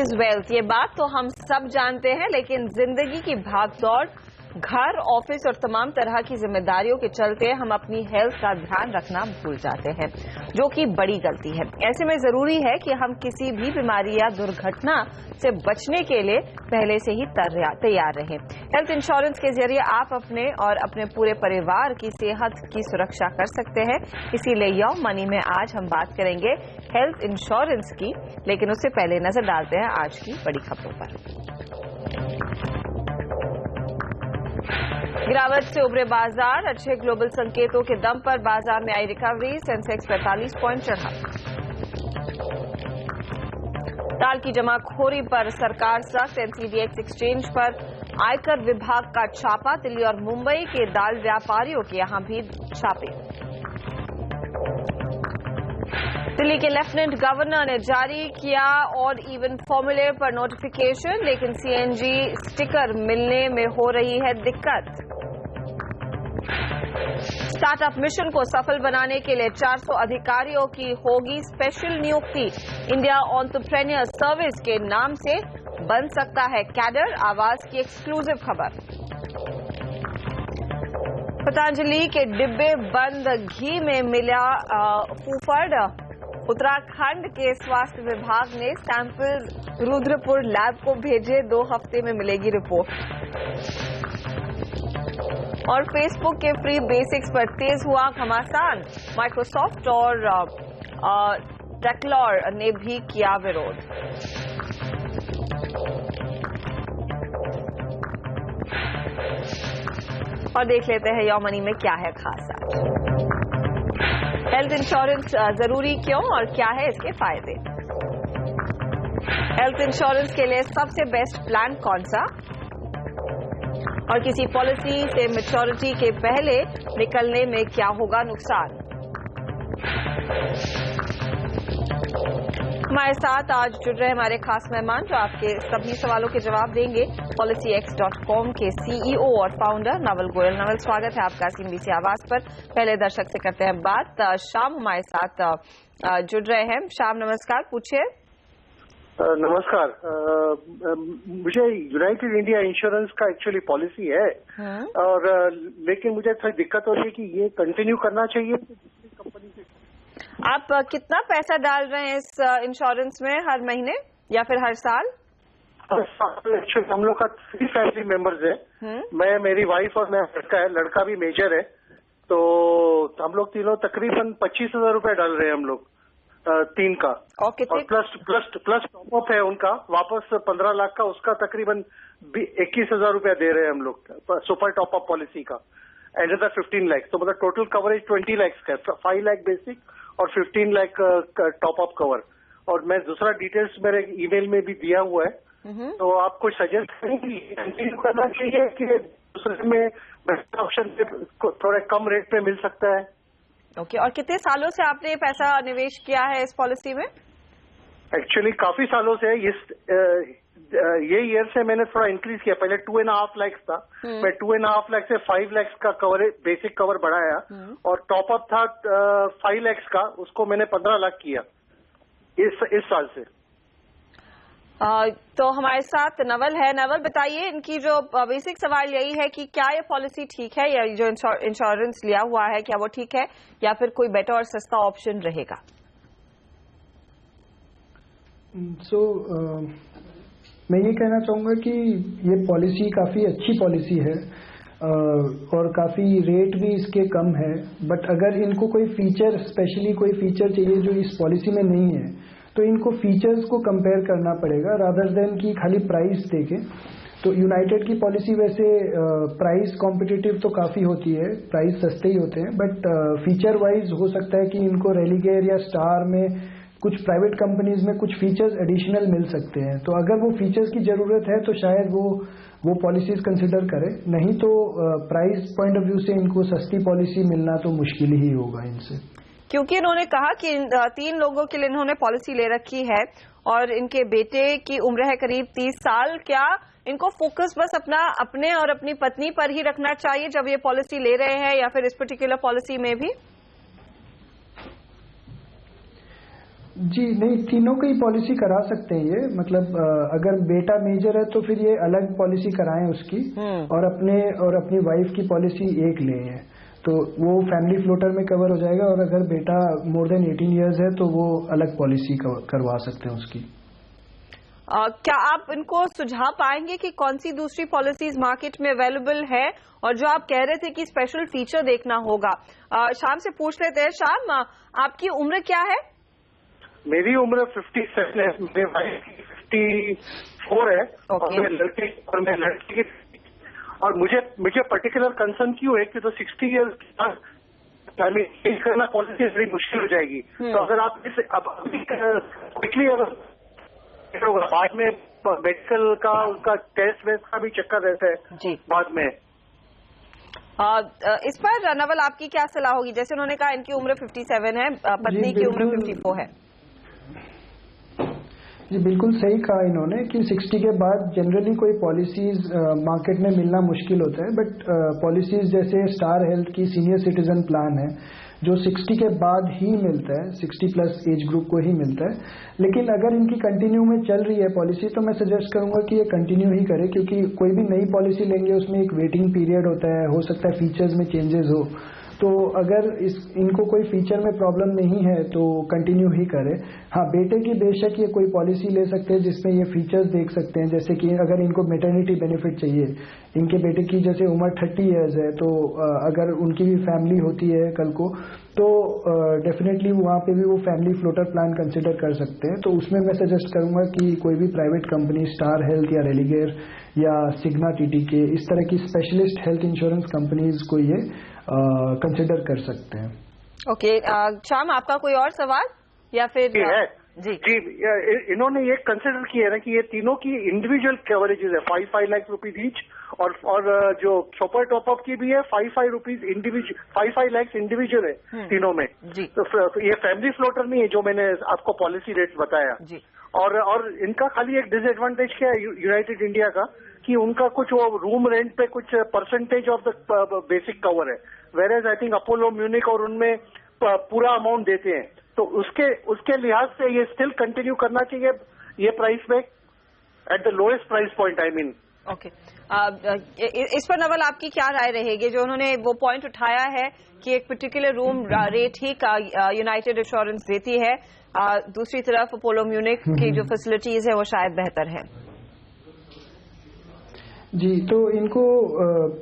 Is wealth, ये बात तो हम सब जानते हैं, लेकिन जिंदगी की भागदौड़, घर, ऑफिस और तमाम तरह की जिम्मेदारियों के चलते हम अपनी हेल्थ का ध्यान रखना भूल जाते हैं, जो कि बड़ी गलती है। ऐसे में जरूरी है कि हम किसी भी बीमारी या दुर्घटना से बचने के लिए पहले से ही तैयार रहें। हेल्थ इंश्योरेंस के जरिए आप अपने और अपने पूरे परिवार की सेहत की सुरक्षा कर सकते हैं। इसीलिए यो मनी में आज हम बात करेंगे हेल्थ इंश्योरेंस की, लेकिन उससे पहले नजर डालते हैं आज की बड़ी खबरों पर। गिरावट से उभरे बाजार, अच्छे ग्लोबल संकेतों के दम पर बाजार में आई रिकवरी, सेंसेक्स 45 पॉइंट चढ़ा। दाल की जमाखोरी पर सरकार सख्त, एनसीडीएक्स एक्सचेंज पर आयकर विभाग का छापा, दिल्ली और मुंबई के दाल व्यापारियों के यहां भी छापे। दिल्ली के लेफ्टिनेंट गवर्नर ने जारी किया ऑड इवन फॉर्मूले पर नोटिफिकेशन, लेकिन सीएनजी स्टिकर मिलने में हो रही है दिक्कत। स्टार्टअप मिशन को सफल बनाने के लिए 400 अधिकारियों की होगी स्पेशल नियुक्ति। इंडिया एंटरप्रेन्योर सर्विस के नाम से बन सकता है कैडर, आवाज की एक्सक्लूसिव खबर। पतंजलि के डिब्बे बंद घी में मिला फूफड़, उत्तराखंड के स्वास्थ्य विभाग ने सैंपल रुद्रपुर लैब को भेजे, 2 हफ्ते में मिलेगी रिपोर्ट। और फेसबुक के फ्री बेसिक्स पर तेज हुआ घमासान, माइक्रोसॉफ्ट और टेक्लॉर ने भी किया विरोध। और देख लेते हैं यो मनी में क्या है खास आज। हेल्थ इंश्योरेंस जरूरी क्यों और क्या है इसके फायदे? हेल्थ इंश्योरेंस के लिए सबसे बेस्ट प्लान कौन सा? और किसी पॉलिसी से मैच्योरिटी के पहले निकलने में क्या होगा नुकसान? हमारे साथ आज जुड़ रहे हमारे खास मेहमान जो आपके सभी सवालों के जवाब देंगे, policyx.com के सीईओ और फाउंडर नवल गोयल। नवल, स्वागत है आपका सीएनबीसी आवाज पर। पहले दर्शक से करते हैं बात। शाम हमारे साथ जुड़ रहे हैं। शाम नमस्कार, पूछिए। नमस्कार। मुझे यूनाइटेड इंडिया इंश्योरेंस का एक्चुअली पॉलिसी है और लेकिन मुझे थोड़ी दिक्कत हो रही है कि ये कंटिन्यू करना चाहिए दूसरी कंपनी से। आप कितना पैसा डाल रहे हैं इस इंश्योरेंस में हर महीने या फिर हर साल? एक्चुअली हम लोग का 3 फैमिली मेंबर्स है। मैं, मेरी वाइफ और मेरा लड़का है। लड़का भी मेजर है, तो हम लोग तीनों तकरीबन 25,000 रुपए डाल रहे हैं हम लोग 3 का। और प्लस टॉपअप है उनका, वापस 15 लाख का, उसका तकरीबन 21,000 रुपया दे रहे हैं हम लोग सुपर टॉपअप पॉलिसी का, एंड 15 लाख। तो मतलब टोटल कवरेज 20 लाख का, 5 लाख बेसिक और 15 लाख टॉपअप कवर। और मैं दूसरा डिटेल्स मेरे ईमेल में भी दिया हुआ है। तो आप कुछ सजेस्ट करेंगे कंटिन्यू करना चाहिए कि दूसरे में बेस्ट ऑप्शन थोड़ा कम रेट पे मिल सकता है? ओके, और कितने सालों से आपने ये पैसा निवेश किया है इस पॉलिसी में? एक्चुअली काफी सालों से ये ईयर से मैंने थोड़ा इंक्रीज किया। पहले 2.5 लाख था, मैं 2.5 लाख से 5 लाख का कवरेज बेसिक कवर बढ़ाया, और टॉपअप था 5 लाख का, उसको मैंने 15 लाख किया इस साल से। तो हमारे साथ नवल है। नवल, बताइए, इनकी जो बेसिक सवाल यही है कि क्या ये पॉलिसी ठीक है, या जो इंश्योरेंस लिया हुआ है क्या वो ठीक है, या फिर कोई बेटर और सस्ता ऑप्शन रहेगा? मैं ये कहना चाहूंगा कि ये पॉलिसी काफी अच्छी पॉलिसी है और काफी रेट भी इसके कम है। बट अगर इनको कोई फीचर, स्पेशली कोई फीचर चाहिए जो इस पॉलिसी में नहीं है, तो इनको फीचर्स को कंपेयर करना पड़ेगा रादर देन कि खाली प्राइस देके। तो यूनाइटेड की पॉलिसी वैसे प्राइस कॉम्पिटिटिव तो काफी होती है, प्राइस सस्ते ही होते हैं, बट फीचर वाइज हो सकता है कि इनको रेलीगेयर या स्टार में कुछ प्राइवेट कंपनीज में कुछ फीचर्स एडिशनल मिल सकते हैं। तो अगर वो फीचर्स की जरूरत है तो शायद वो पॉलिसीज कंसिडर करें, नहीं तो प्राइस पॉइंट ऑफ व्यू से इनको सस्ती पॉलिसी मिलना तो मुश्किल ही होगा इनसे। क्योंकि इन्होंने कहा कि 3 लोगों के लिए इन्होंने पॉलिसी ले रखी है और इनके बेटे की उम्र है करीब 30 साल। क्या इनको फोकस बस अपने और अपनी पत्नी पर ही रखना चाहिए जब ये पॉलिसी ले रहे हैं, या फिर इस पर्टिकुलर पॉलिसी में भी? जी नहीं, तीनों की पॉलिसी करा सकते हैं ये, मतलब अगर बेटा मेजर है तो फिर ये अलग पॉलिसी कराएं उसकी, और अपनी वाइफ की पॉलिसी एक लें, तो वो फैमिली फ्लोटर में कवर हो जाएगा। और अगर बेटा मोर देन 18 इयर्स है तो वो अलग पॉलिसी करवा सकते हैं उसकी। क्या आप इनको सुझा पाएंगे कि कौन सी दूसरी पॉलिसीज मार्केट में अवेलेबल है? और जो आप कह रहे थे कि स्पेशल फीचर देखना होगा, शाम से पूछ लेते हैं। शाम, आपकी उम्र क्या है? मेरी उम्र 57 है, मेरे वाइफ की 54 है। और मैं लड़की की, और मुझे पर्टिकुलर कंसर्न क्यों है कि तो 60 ईयर्स चेंज करना पॉलिसी बड़ी मुश्किल हो जाएगी। तो अगर आप इसे अभी क्विकली अगर बाद में मेडिकल का उनका टेस्ट वेस्ट का भी चक्कर रहता है जी बाद में। इस पर नवल आपकी क्या सलाह होगी? जैसे उन्होंने कहा इनकी उम्र 57 है, पत्नी की उम्र 54 है। जी बिल्कुल सही कहा इन्होंने कि 60 के बाद जनरली कोई पॉलिसीज मार्केट में मिलना मुश्किल होता है, बट पॉलिसीज जैसे स्टार हेल्थ की सीनियर सिटीजन प्लान है जो 60 के बाद ही मिलता है, 60 प्लस एज ग्रुप को ही मिलता है। लेकिन अगर इनकी कंटिन्यू में चल रही है पॉलिसी तो मैं सजेस्ट करूंगा कि ये कंटिन्यू ही करे, क्योंकि कोई भी नई पॉलिसी लेंगे उसमें एक वेटिंग पीरियड होता है, हो सकता है फीचर्स में चेंजेस हो। तो अगर इनको कोई फीचर में प्रॉब्लम नहीं है तो कंटिन्यू ही करें। हाँ, बेटे की बेशक ये कोई पॉलिसी ले सकते हैं जिसमें ये फीचर्स देख सकते हैं, जैसे कि अगर इनको मैटरनिटी बेनिफिट चाहिए, इनके बेटे की जैसे उम्र 30 इयर्स है, तो अगर उनकी भी फैमिली होती है कल को तो डेफिनेटली वहाँ पे भी वो फैमिली फ्लोटर प्लान कंसिडर कर सकते हैं। तो उसमें मैं सजेस्ट करूंगा कि कोई भी प्राइवेट कंपनी, स्टार हेल्थ या रेलिगेयर या सिग्मा टीटीके, इस तरह की स्पेशलिस्ट हेल्थ इंश्योरेंस कंपनीज को ये कंसिडर कर सकते हैं। ओके, शाम आपका कोई और सवाल या फिर? जी इन्होंने ये कंसिडर किया है ना कि ये तीनों की इंडिविजुअल कवरेजेस है, 5 लाख रुपीज ईच, और जो सुपर टॉपअप की भी है 5 रुपीज इंडिविजुअल, 5 लाख इंडिविजुअल है तीनों में जी। तो ये फैमिली फ्लोटर नहीं है जो मैंने आपको पॉलिसी रेट्स बताया जी। और इनका खाली एक डिसएडवांटेज क्या है यूनाइटेड इंडिया का कि उनका कुछ वो रूम रेंट पे कुछ percentage of the basic cover है, where I think Apollo Munich और उनमें पूरा अमाउंट देते हैं। तो उसके लिहाज से ये स्टिल कंटिन्यू करना चाहिए ये प्राइस में at the lowest price point, I mean. Okay, इस पर नवल आपकी क्या राय रहेगी? जो उन्होंने वो पॉइंट उठाया है कि एक पर्टिकुलर रूम रेट ही यूनाइटेड इंश्योरेंस देती है, दूसरी तरफ अपोलो म्यूनिक की जो फैसिलिटीज है वो शायद बेहतर है। जी, तो इनको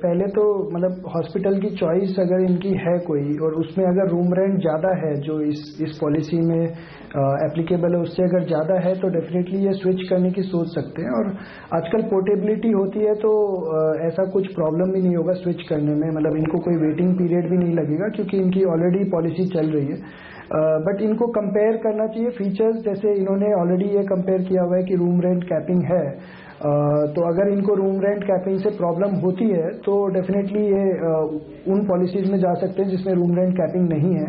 पहले तो मतलब हॉस्पिटल की चॉइस अगर इनकी है कोई, और उसमें अगर रूम रेंट ज़्यादा है जो इस पॉलिसी में एप्लीकेबल है उससे अगर ज़्यादा है तो डेफिनेटली ये स्विच करने की सोच सकते हैं। और आजकल पोर्टेबिलिटी होती है तो ऐसा कुछ प्रॉब्लम भी नहीं होगा स्विच करने में, मतलब इनको कोई वेटिंग पीरियड भी नहीं लगेगा क्योंकि इनकी ऑलरेडी पॉलिसी चल रही है। बट इनको कंपेयर करना चाहिए फीचर्स, जैसे इन्होंने ऑलरेडी ये कंपेयर किया हुआ है कि रूम रेंट कैपिंग है, तो अगर इनको रूम रेंट कैपिंग से प्रॉब्लम होती है तो डेफिनेटली ये उन पॉलिसीज में जा सकते हैं जिसमें रूम रेंट कैपिंग नहीं है,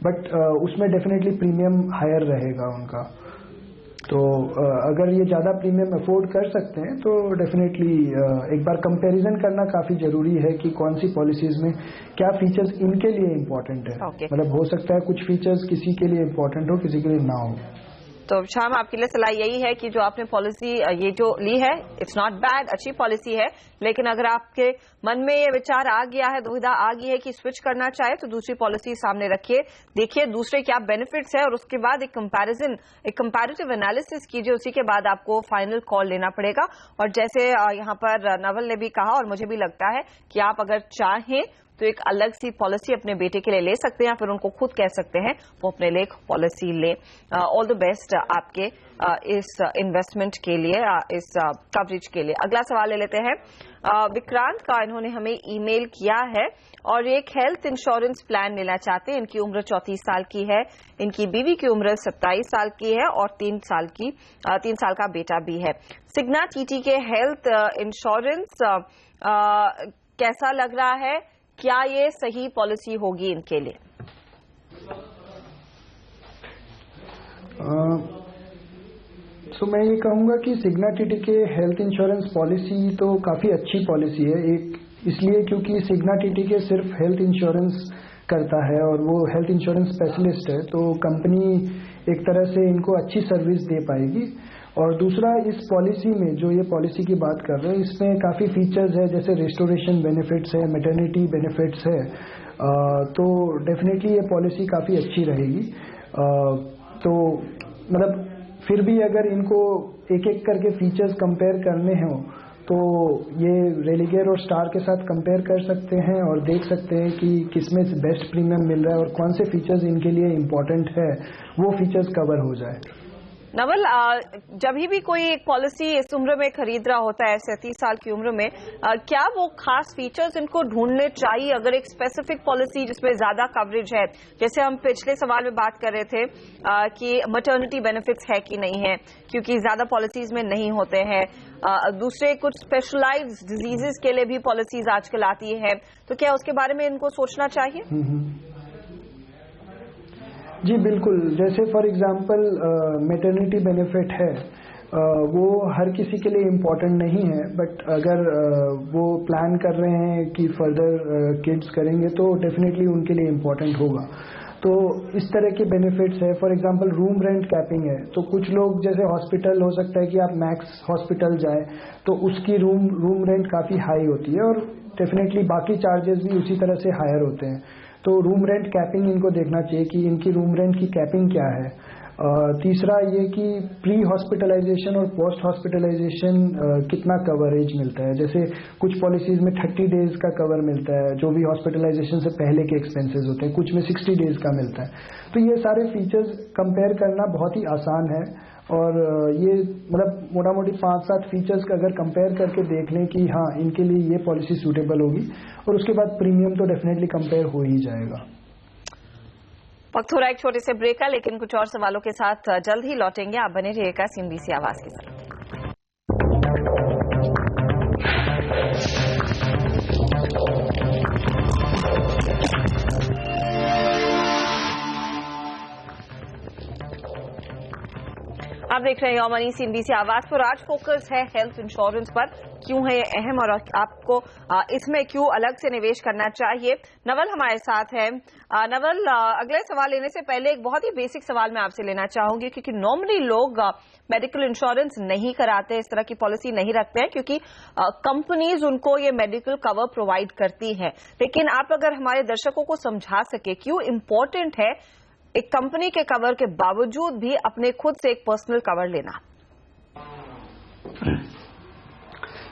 बट उसमें डेफिनेटली प्रीमियम हायर रहेगा उनका। तो अगर ये ज़्यादा प्रीमियम अफोर्ड कर सकते हैं तो डेफिनेटली एक बार कंपैरिजन करना काफ़ी ज़रूरी है कि कौन सी पॉलिसीज में क्या फीचर्स इनके लिए इम्पोर्टेंट है। मतलब हो सकता है कुछ फीचर्स किसी के लिए इम्पोर्टेंट हो, किसी के लिए ना हो। तो शाम, आपके लिए सलाह यही है कि जो आपने पॉलिसी ये जो ली है इट्स नॉट बैड, अच्छी पॉलिसी है, लेकिन अगर आपके मन में ये विचार आ गया है, दुविधा आ गई है कि स्विच करना चाहे तो दूसरी पॉलिसी सामने रखिए, देखिए दूसरे क्या बेनिफिट्स है और उसके बाद एक कंपैरेटिव एनालिसिस कीजिए, उसी के बाद आपको फाइनल कॉल लेना पड़ेगा। और जैसे यहाँ पर नवल ने भी कहा और मुझे भी लगता है कि आप अगर चाहें तो एक अलग सी पॉलिसी अपने बेटे के लिए ले सकते हैं या फिर उनको खुद कह सकते हैं वो अपने लिए पॉलिसी ले। ऑल द बेस्ट आपके इस इन्वेस्टमेंट के लिए, इस कवरेज के लिए। अगला सवाल ले लेते हैं विक्रांत का। इन्होंने हमें ईमेल किया है और एक हेल्थ इंश्योरेंस प्लान लेना चाहते हैं। इनकी उम्र 34 साल की है, इनकी बीवी की उम्र 27 साल की है और 3 साल का बेटा भी है। सिग्ना टीटी के हेल्थ इंश्योरेंस कैसा लग रहा है? क्या ये सही पॉलिसी होगी इनके लिए? तो मैं ये कहूंगा कि सिग्ना टीटी के हेल्थ इंश्योरेंस पॉलिसी तो काफी अच्छी पॉलिसी है, एक इसलिए क्योंकि सिग्ना टीटी के सिर्फ हेल्थ इंश्योरेंस करता है और वो हेल्थ इंश्योरेंस स्पेशलिस्ट है, तो कंपनी एक तरह से इनको अच्छी सर्विस दे पाएगी। और दूसरा, इस पॉलिसी में जो ये पॉलिसी की बात कर रहे हैं, इसमें काफ़ी फीचर्स है, जैसे रेस्टोरेशन बेनिफिट्स है, मैटरनिटी बेनिफिट्स है। तो डेफिनेटली ये पॉलिसी काफ़ी अच्छी रहेगी। तो मतलब फिर भी अगर इनको एक एक करके फीचर्स कंपेयर करने हों तो ये रेलिगेयर और स्टार के साथ कंपेयर कर सकते हैं और देख सकते हैं कि किसमें बेस्ट प्रीमियम मिल रहा है और कौन से फीचर्स इनके लिए इम्पोर्टेंट है, वो फीचर्स कवर हो जाए। नवल, जब भी कोई एक पॉलिसी इस उम्र में खरीद रहा होता है, 37 साल की उम्र में, क्या वो खास फीचर्स इनको ढूंढने चाहिए? अगर एक स्पेसिफिक पॉलिसी जिसमें ज्यादा कवरेज है, जैसे हम पिछले सवाल में बात कर रहे थे कि मैटरनिटी बेनिफिट्स है कि नहीं है, क्योंकि ज्यादा पॉलिसीज में नहीं होते हैं। दूसरे कुछ स्पेशलाइज्ड डिजीजेस के लिए भी पॉलिसीज आजकल आती है, तो क्या उसके बारे में इनको सोचना चाहिए? जी बिल्कुल, जैसे फॉर एग्जांपल मैटरनिटी बेनिफिट है, वो हर किसी के लिए इम्पोर्टेंट नहीं है, बट अगर वो प्लान कर रहे हैं कि फर्दर किड्स करेंगे तो डेफिनेटली उनके लिए इम्पोर्टेंट होगा। तो इस तरह के बेनिफिट्स है। For example room rent capping है, तो कुछ लोग जैसे हॉस्पिटल हो सकता है कि आप मैक्स हॉस्पिटल जाए तो उसकी रूम रेंट काफ़ी हाई होती है और डेफिनेटली बाकी चार्जेस भी उसी तरह से हायर होते हैं। तो रूम रेंट कैपिंग इनको देखना चाहिए कि इनकी रूम रेंट की कैपिंग क्या है। तीसरा ये कि प्री हॉस्पिटलाइजेशन और पोस्ट हॉस्पिटलाइजेशन कितना कवरेज मिलता है। जैसे कुछ पॉलिसीज में 30 डेज का कवर मिलता है जो भी हॉस्पिटलाइजेशन से पहले के एक्सपेंसेस होते हैं, कुछ में 60 डेज का मिलता है। तो ये सारे फीचर्स कंपेयर करना बहुत ही आसान है और ये मतलब मोटा मोटी 5-7 फीचर्स का अगर कंपेयर करके देख लें कि हाँ इनके लिए ये पॉलिसी सूटेबल होगी और उसके बाद प्रीमियम तो डेफिनेटली कंपेयर हो ही जाएगा। वक्त हो रहा है एक छोटे से ब्रेक का, लेकिन कुछ और सवालों के साथ जल्द ही लौटेंगे। आप बने रहिएगा CNBC आवाज के साथ। आप देख रहे हैं योर मनी CNBC आवाज पर। आज फोकस है हेल्थ इंश्योरेंस पर। क्यों है ये अहम और आपको इसमें क्यों अलग से निवेश करना चाहिए? नवल हमारे साथ है। नवल, अगले सवाल लेने से पहले एक बहुत ही बेसिक सवाल मैं आपसे लेना चाहूंगी, क्योंकि नॉर्मली लोग मेडिकल इंश्योरेंस नहीं कराते, इस तरह की पॉलिसी नहीं रखते हैं, क्योंकि कंपनीज उनको ये मेडिकल कवर प्रोवाइड करती है। लेकिन आप अगर हमारे दर्शकों को समझा सके क्यों इम्पोर्टेंट है एक कंपनी के कवर के बावजूद भी अपने खुद से एक पर्सनल कवर लेना।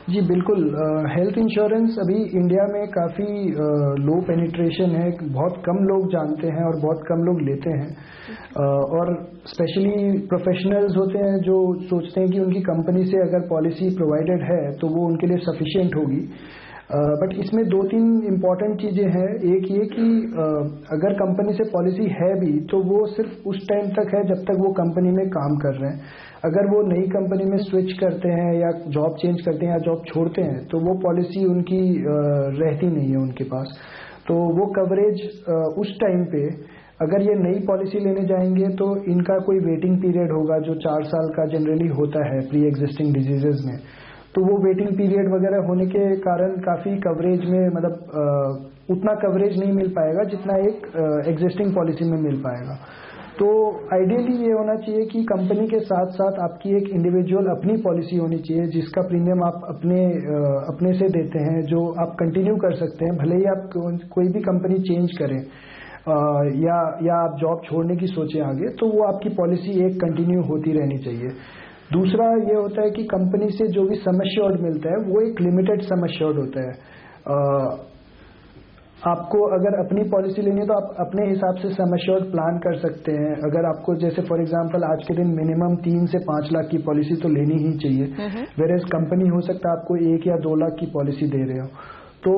जी बिल्कुल, हेल्थ इंश्योरेंस अभी इंडिया में काफ़ी लो पेनिट्रेशन है, बहुत कम लोग जानते हैं और बहुत कम लोग लेते हैं। और स्पेशली प्रोफेशनल्स होते हैं जो सोचते हैं कि उनकी कंपनी से अगर पॉलिसी प्रोवाइडेड है तो वो उनके लिए सफिशिएंट होगी। बट इसमें 2-3 इम्पॉर्टेंट चीज़ें हैं। एक ये कि अगर कंपनी से पॉलिसी है भी तो वो सिर्फ उस टाइम तक है जब तक वो कंपनी में काम कर रहे हैं। अगर वो नई कंपनी में स्विच करते हैं या जॉब चेंज करते हैं या जॉब छोड़ते हैं तो वो पॉलिसी उनकी रहती नहीं है उनके पास। तो वो कवरेज उस टाइम पे अगर ये नई पॉलिसी लेने जाएंगे तो इनका कोई वेटिंग पीरियड होगा जो 4 साल का जनरली होता है प्री एग्जिस्टिंग डिजीजेज में। तो वो वेटिंग पीरियड वगैरह होने के कारण काफ़ी कवरेज में मतलब उतना कवरेज नहीं मिल पाएगा जितना एक एग्जिस्टिंग पॉलिसी में मिल पाएगा। तो आइडियली ये होना चाहिए कि कंपनी के साथ साथ आपकी एक इंडिविजुअल अपनी पॉलिसी होनी चाहिए जिसका प्रीमियम आप अपने से देते हैं, जो आप कंटिन्यू कर सकते हैं। भले ही आप कोई भी कंपनी चेंज करें या आप जॉब छोड़ने की सोचें आगे, तो वो आपकी पॉलिसी एक कंटिन्यू होती रहनी चाहिए। दूसरा ये होता है कि कंपनी से जो भी सम एश्योर्ड मिलता है वो एक लिमिटेड सम एश्योर्ड होता है। आपको अगर अपनी पॉलिसी लेनी है तो आप अपने हिसाब से सम एश्योर्ड प्लान कर सकते हैं। अगर आपको जैसे फॉर एग्जांपल आज के दिन मिनिमम 3 से 5 लाख की पॉलिसी तो लेनी ही चाहिए, वेरेज कंपनी हो सकता है आपको 1 या 2 लाख की पॉलिसी दे रहे हो, तो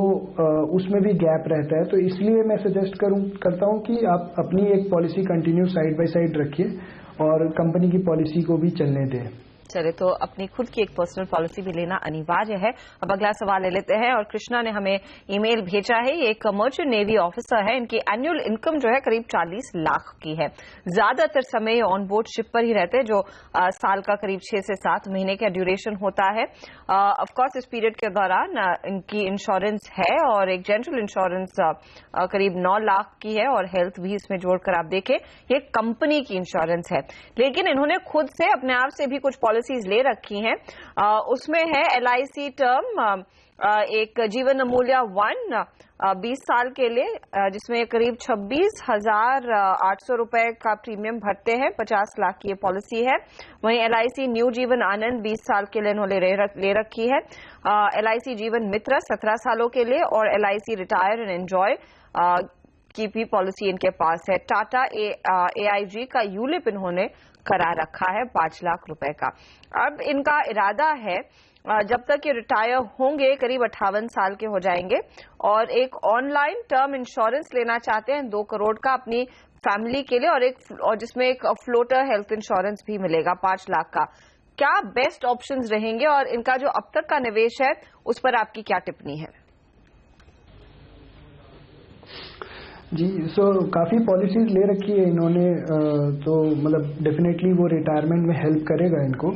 उसमें भी गैप रहता है। तो इसलिए मैं सजेस्ट करता हूं कि आप अपनी एक policy continue side by side रखिए और कंपनी की पॉलिसी को भी चलने दें। चले तो अपनी खुद की एक पर्सनल पॉलिसी भी लेना अनिवार्य है। अब अगला सवाल ले लेते हैं और कृष्णा ने हमें ईमेल भेजा है। ये एक मर्चेंट नेवी ऑफिसर है। इनकी एनुअल इनकम जो है करीब 40 लाख की है। ज्यादातर समय ऑन बोर्ड शिप पर ही रहते हैं, जो साल का करीब 6 से 7 महीने का ड्यूरेशन होता है। ऑफ कोर्स इस पीरियड के दौरान इनकी इंश्योरेंस है और एक जनरल इंश्योरेंस करीब 9 लाख की है और हेल्थ भी इसमें जोड़कर आप देखें ये कंपनी की इंश्योरेंस है। लेकिन इन्होंने खुद से अपने आप से भी कुछ पॉलिसीज ले रखी हैं। उसमें है LIC टर्म, एक जीवन अमूल्य 20 साल के लिए, जिसमें करीब 26,800 रुपए का प्रीमियम भरते हैं। 50 लाख की ये पॉलिसी है। वहीं LIC न्यू जीवन आनंद 20 साल के लिए इन्होंने ले रखी है। LIC जीवन मित्र 17 सालों के लिए और LIC रिटायर एंड एंजॉय की भी पॉलिसी इनके पास है। टाटा AIG का यूलिप इन्होंने करा रखा है 5 लाख रुपए का। अब इनका इरादा है जब तक ये रिटायर होंगे करीब 58 साल के हो जाएंगे और एक ऑनलाइन टर्म इंश्योरेंस लेना चाहते हैं 2 करोड़ का अपनी फैमिली के लिए और जिसमें एक फ्लोटर हेल्थ इंश्योरेंस भी मिलेगा 5 लाख का। क्या बेस्ट ऑप्शंस रहेंगे और इनका जो अब तक का निवेश है उस पर आपकी क्या टिप्पणी है? जी, काफ़ी पॉलिसीज ले रखी है इन्होंने, तो मतलब डेफिनेटली वो रिटायरमेंट में हेल्प करेगा इनको।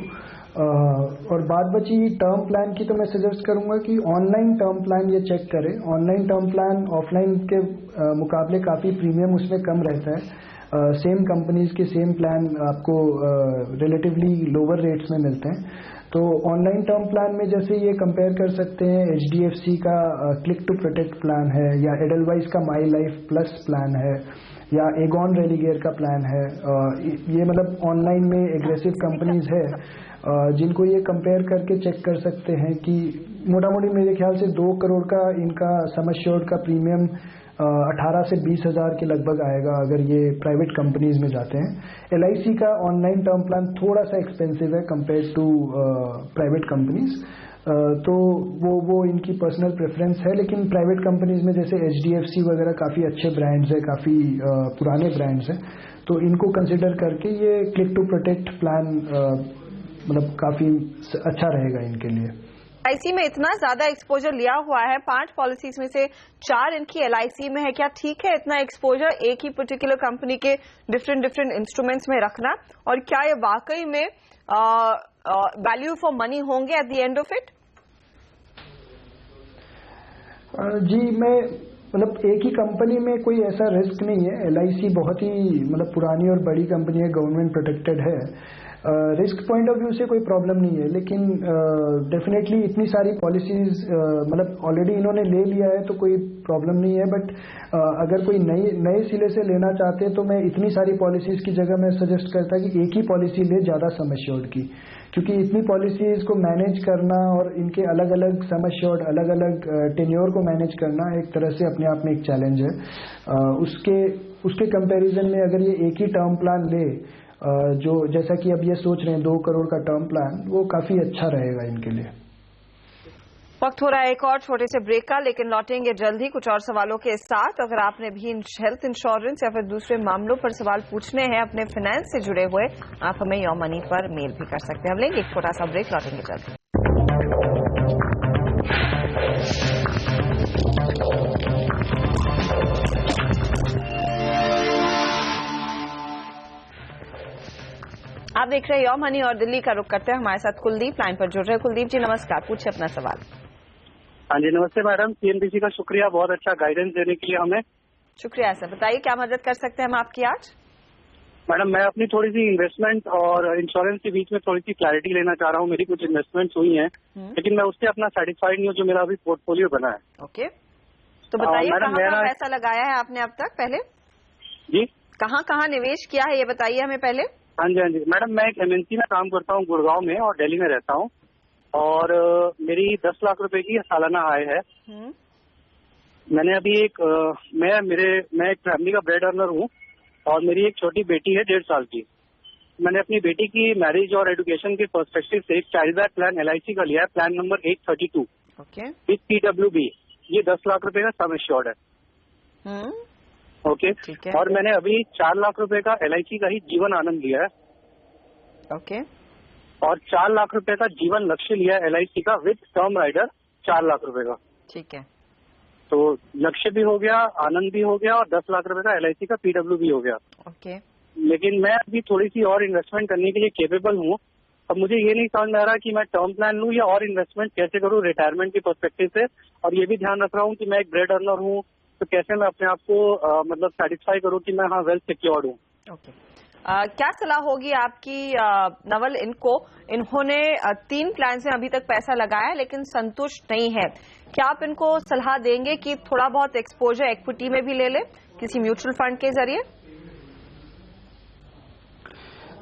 और बात बची टर्म प्लान की, तो मैं सजेस्ट करूंगा कि ऑनलाइन टर्म प्लान ये चेक करें। ऑनलाइन टर्म प्लान ऑफलाइन के मुकाबले काफ़ी प्रीमियम उसमें कम रहता है। सेम कंपनीज के सेम प्लान आपको रिलेटिवली लोअर रेट्स में मिलते हैं। तो ऑनलाइन टर्म प्लान में जैसे ये कंपेयर कर सकते हैं HDFC का क्लिक टू प्रोटेक्ट प्लान है या एडलवाइज का माई लाइफ प्लस प्लान है या एगॉन रेलिगेयर का प्लान है। ये मतलब ऑनलाइन में एग्रेसिव कंपनीज है जिनको ये कंपेयर करके चेक कर सकते हैं कि मोटा मोटी मेरे ख्याल से 2 करोड़ का इनका सम एश्योर्ड का प्रीमियम 18 से 20 हजार के लगभग आएगा अगर ये प्राइवेट कंपनीज में जाते हैं। LIC का ऑनलाइन टर्म प्लान थोड़ा सा एक्सपेंसिव है कंपेयर टू प्राइवेट कंपनीज, तो वो इनकी पर्सनल प्रेफरेंस है। लेकिन प्राइवेट कंपनीज में जैसे HDFC वगैरह काफ़ी अच्छे ब्रांड्स है, काफ़ी पुराने ब्रांड्स हैं, तो इनको कंसिडर करके ये क्लिक टू प्रोटेक्ट प्लान मतलब काफ़ी अच्छा रहेगा इनके लिए। LIC में इतना ज्यादा एक्सपोजर लिया हुआ है, 5 पॉलिसीज में से 4 इनकी LIC में है। क्या ठीक है इतना एक्सपोजर एक ही पर्टिकुलर कंपनी के डिफरेंट इंस्ट्रूमेंट्स में रखना, और क्या ये वाकई में वैल्यू फॉर मनी होंगे at the end of it? जी, मैं मतलब एक ही कंपनी में कोई ऐसा रिस्क नहीं है। LIC बहुत ही मतलब पुरानी और बड़ी कंपनी है, गवर्नमेंट प्रोटेक्टेड है। रिस्क पॉइंट ऑफ व्यू से कोई प्रॉब्लम नहीं है, लेकिन डेफिनेटली इतनी सारी पॉलिसीज मतलब ऑलरेडी इन्होंने ले लिया है तो कोई प्रॉब्लम नहीं है। बट अगर कोई नए सिले से लेना चाहते हैं तो मैं इतनी सारी पॉलिसीज की जगह मैं सजेस्ट करता कि एक ही पॉलिसी ले, ज़्यादा सम एश्योर्ड की, क्योंकि इतनी पॉलिसीज को मैनेज करना और इनके अलग अलग सम एश्योर्ड अलग अलग टेन्योर को मैनेज करना एक तरह से अपने आप में एक चैलेंज है। उसके कंपैरिजन में अगर ये एक ही टर्म प्लान ले, जो जैसा कि अब ये सोच रहे हैं 2 करोड़ का टर्म प्लान, वो काफी अच्छा रहेगा इनके लिए। वक्त हो रहा है एक और छोटे से ब्रेक का, लेकिन लौटेंगे जल्द ही कुछ और सवालों के साथ। अगर आपने भी हेल्थ इंश्योरेंस या फिर दूसरे मामलों पर सवाल पूछने हैं अपने फाइनेंस से जुड़े हुए, आप हमें योर मनी पर मेल भी कर सकते हैं। हम लेंगे एक छोटा सा ब्रेक, लौटेंगे जल्द। आप देख रहे हैं योर मनी और दिल्ली का रुख करते हैं। हमारे साथ कुलदीप लाइन पर जुड़ रहे हैं। कुलदीप जी नमस्कार, पूछिए अपना सवाल। हाँ जी नमस्ते मैडम, CNBC का शुक्रिया बहुत अच्छा गाइडेंस देने के लिए हमें। शुक्रिया सर, बताइए क्या मदद कर सकते हैं हम आपकी आज? मैडम मैं अपनी थोड़ी सी इन्वेस्टमेंट और इंश्योरेंस के बीच में थोड़ी सी क्लैरिटी लेना चाह रहा हूँ। मेरी कुछ इन्वेस्टमेंट्स हुई हैं लेकिन मैं उससे अपना सेटिस्फाइड नहीं हूँ जो मेरा अभी पोर्टफोलियो बना है। ओके, तो बताइए कहाँ पैसा लगाया है आपने अब तक? पहले जी कहाँ निवेश किया है ये बताइए हमें पहले। हाँ जी मैडम, मैं एक MNC में काम करता हूँ गुड़गांव में और दिल्ली में रहता हूँ और मेरी 10 लाख रुपए की सालाना आय है। मैंने अभी मैं एक फैमिली का ब्रेड अर्नर हूँ और मेरी एक छोटी बेटी है 1.5 साल की। मैंने अपनी बेटी की मैरिज और एजुकेशन के पर्सपेक्टिव से एक चाइल्ड बैक प्लान LIC का लिया है, प्लान नंबर 832 विद PWB। ये 10 लाख रुपए का सम एश्योर्ड है। ओके, और मैंने अभी 4 लाख रुपए का LIC का ही जीवन आनंद लिया है। ओके, और 4 लाख रुपए का जीवन लक्ष्य लिया LIC का विद टर्म राइडर 4 लाख रुपए का। ठीक है। तो लक्ष्य भी हो गया, आनंद भी हो गया और 10 लाख रुपए का LIC का PW भी हो गया। ओके। लेकिन मैं अभी थोड़ी सी और इन्वेस्टमेंट करने के लिए केपेबल हूँ। अब मुझे ये नहीं समझ में आ रहा कि मैं टर्म प्लान लूँ या और इन्वेस्टमेंट कैसे करूँ रिटायरमेंट की पर्सपेक्टिव से। और ये भी ध्यान रख रहा हूँ कि मैं एक ब्रेड अर्नर हूँ, तो कैसे मैं अपने आप को मतलब सेटिस्फाई करूँ कि मैं हाँ वेल सिक्योर्ड हूँ। ओके। क्या सलाह होगी आपकी नवल इनको? इन्होंने 3 प्लान में अभी तक पैसा लगाया लेकिन संतुष्ट नहीं है। क्या आप इनको सलाह देंगे कि थोड़ा बहुत एक्सपोजर इक्विटी में भी ले ले किसी म्यूचुअल फंड के जरिए?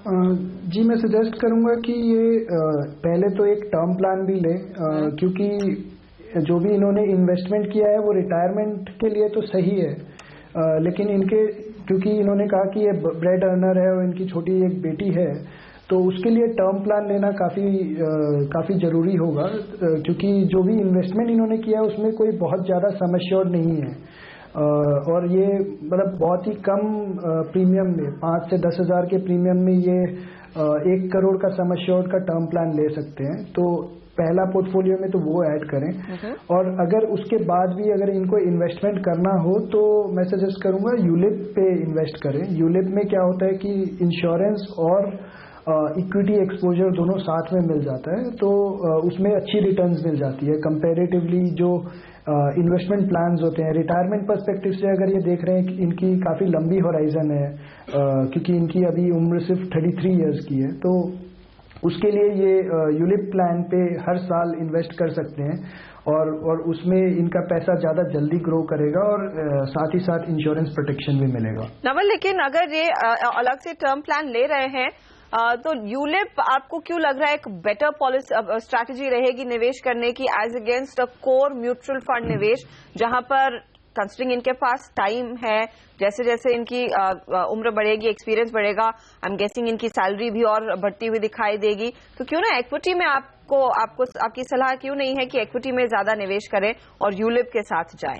जी, मैं सजेस्ट करूंगा कि ये पहले तो एक टर्म प्लान भी ले, क्योंकि जो भी इन्होंने इन्वेस्टमेंट किया है वो रिटायरमेंट के लिए तो सही है, लेकिन इनके क्योंकि इन्होंने कहा कि ये ब्रेड अर्नर है और इनकी छोटी एक बेटी है, तो उसके लिए टर्म प्लान लेना काफ़ी ज़रूरी होगा, क्योंकि जो भी इन्वेस्टमेंट इन्होंने किया है उसमें कोई बहुत ज़्यादा सम एश्योर्ड नहीं है। और ये मतलब बहुत ही कम प्रीमियम में 5 से 10 हज़ार के प्रीमियम में ये 1 करोड़ का सम एश्योर्ड का टर्म प्लान ले सकते हैं। तो पहला पोर्टफोलियो में तो वो ऐड करें। और अगर उसके बाद भी अगर इनको इन्वेस्टमेंट करना हो तो मैं सजेस्ट करूंगा यूलिप पे इन्वेस्ट करें। यूलिप में क्या होता है कि इंश्योरेंस और इक्विटी एक्सपोजर दोनों साथ में मिल जाता है, तो उसमें अच्छी रिटर्न्स मिल जाती है कंपैरेटिवली जो इन्वेस्टमेंट प्लान्स होते हैं। रिटायरमेंट पर्सपेक्टिव से अगर ये देख रहे हैं कि इनकी काफ़ी लंबी होराइजन है, क्योंकि इनकी अभी उम्र सिर्फ 33 इयर्स की है, तो उसके लिए ये यूलिप प्लान पे हर साल इन्वेस्ट कर सकते हैं और उसमें इनका पैसा ज़्यादा जल्दी ग्रो करेगा और साथ ही साथ इंश्योरेंस प्रोटेक्शन भी मिलेगा। नवल, लेकिन अगर ये अलग से टर्म प्लान ले रहे हैं तो यूलिप आपको क्यों लग रहा है एक बेटर पॉलिसी स्ट्रैटेजी रहेगी निवेश करने की as against a core mutual fund निवेश, जहां पर कंसिडरिंग इनके पास टाइम है, जैसे जैसे इनकी उम्र बढ़ेगी, एक्सपीरियंस बढ़ेगा, आई एम गेसिंग इनकी सैलरी भी और बढ़ती हुई दिखाई देगी, तो क्यों ना इक्विटी में आपकी सलाह क्यों नहीं है कि इक्विटी में ज्यादा निवेश करें और यूलिप के साथ जाएं?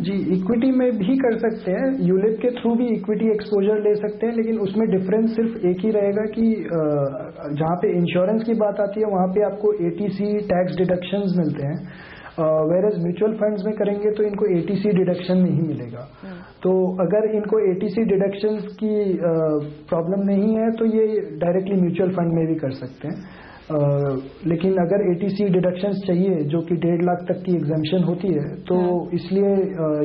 जी, इक्विटी में भी कर सकते हैं, यूलिप के थ्रू भी इक्विटी एक्सपोजर ले सकते हैं, लेकिन उसमें डिफरेंस सिर्फ एक ही रहेगा कि जहाँ पे इंश्योरेंस की बात आती है वहाँ पे आपको ATC टैक्स डिडक्शंस मिलते हैं, वेरएज म्यूचुअल फंड्स में करेंगे तो इनको ATC डिडक्शन नहीं मिलेगा। तो अगर इनको ATC डिडक्शंस की प्रॉब्लम नहीं है तो ये डायरेक्टली म्यूचुअल फंड में भी कर सकते हैं। लेकिन अगर ATC डिडक्शंस चाहिए जो कि 1.5 लाख तक की एग्जम्पशन होती है, तो इसलिए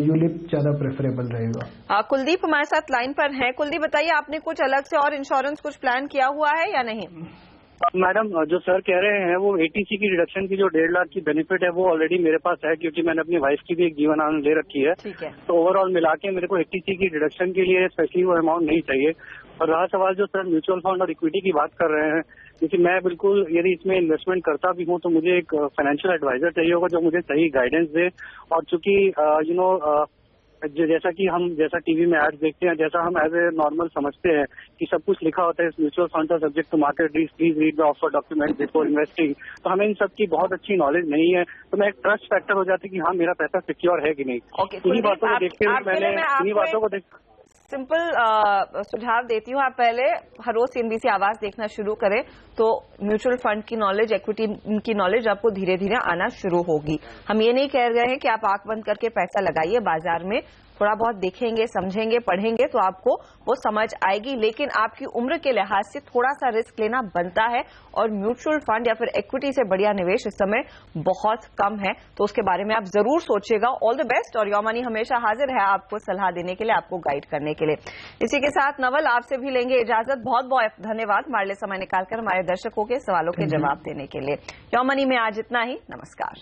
यूलिप ज्यादा प्रेफरेबल रहेगा। कुलदीप हमारे साथ लाइन पर है। कुलदीप, बताइए, आपने कुछ अलग से और इंश्योरेंस कुछ प्लान किया हुआ है या नहीं? मैडम, जो सर कह रहे हैं वो ATC की डिडक्शन की जो 1.5 लाख की बेनिफिट है वो ऑलरेडी मेरे पास है, क्योंकि मैंने अपनी वाइफ की भी एक जीवन आनंद ले रखी है। ठीक है। तो ओवरऑल मिला के मेरे को ATC की डिडक्शन के लिए स्पेशली वो अमाउंट नहीं चाहिए। और रहा सवाल जो सर म्यूचुअल फंड और इक्विटी की बात कर रहे हैं, क्योंकि मैं बिल्कुल यदि इसमें इन्वेस्टमेंट करता भी हूँ तो मुझे एक फाइनेंशियल एडवाइजर चाहिए होगा जो मुझे सही गाइडेंस दे। और चूंकि जैसा टीवी में एड्स देखते हैं, जैसा हम एज ए नॉर्मल समझते हैं कि सब कुछ लिखा होता है, mutual fund are subject to market risk, please read the offer document before investing, तो हमें इन सब की बहुत अच्छी नॉलेज नहीं है। तो मैं एक ट्रस्ट फैक्टर हो जाती है कि हाँ मेरा पैसा सिक्योर है कि नहीं। इन्हीं बातों को देखते हुए मैंने इन्हीं बातों को सिंपल सुझाव देती हूँ। आप पहले हर रोज CNBC आवाज देखना शुरू करें तो म्यूचुअल फंड की नॉलेज, इक्विटी की नॉलेज आपको धीरे धीरे आना शुरू होगी। हम ये नहीं कह रहे हैं कि आप आंख बंद करके पैसा लगाइए बाजार में, थोड़ा बहुत देखेंगे, समझेंगे, पढ़ेंगे तो आपको वो समझ आएगी, लेकिन आपकी उम्र के लिहाज से थोड़ा सा रिस्क लेना बनता है और म्यूचुअल फंड या फिर इक्विटी से बढ़िया निवेश इस समय बहुत कम है, तो उसके बारे में आप जरूर सोचिएगा। ऑल द बेस्ट, और योर मनी हमेशा हाजिर है आपको सलाह देने के लिए, आपको गाइड करने के लिए। इसी के साथ नवल, आपसे भी लेंगे इजाजत। बहुत बहुत धन्यवाद हमारे लिए समय निकालकर हमारे दर्शकों के सवालों के जवाब देने के लिए। योर मनी में आज इतना ही। नमस्कार।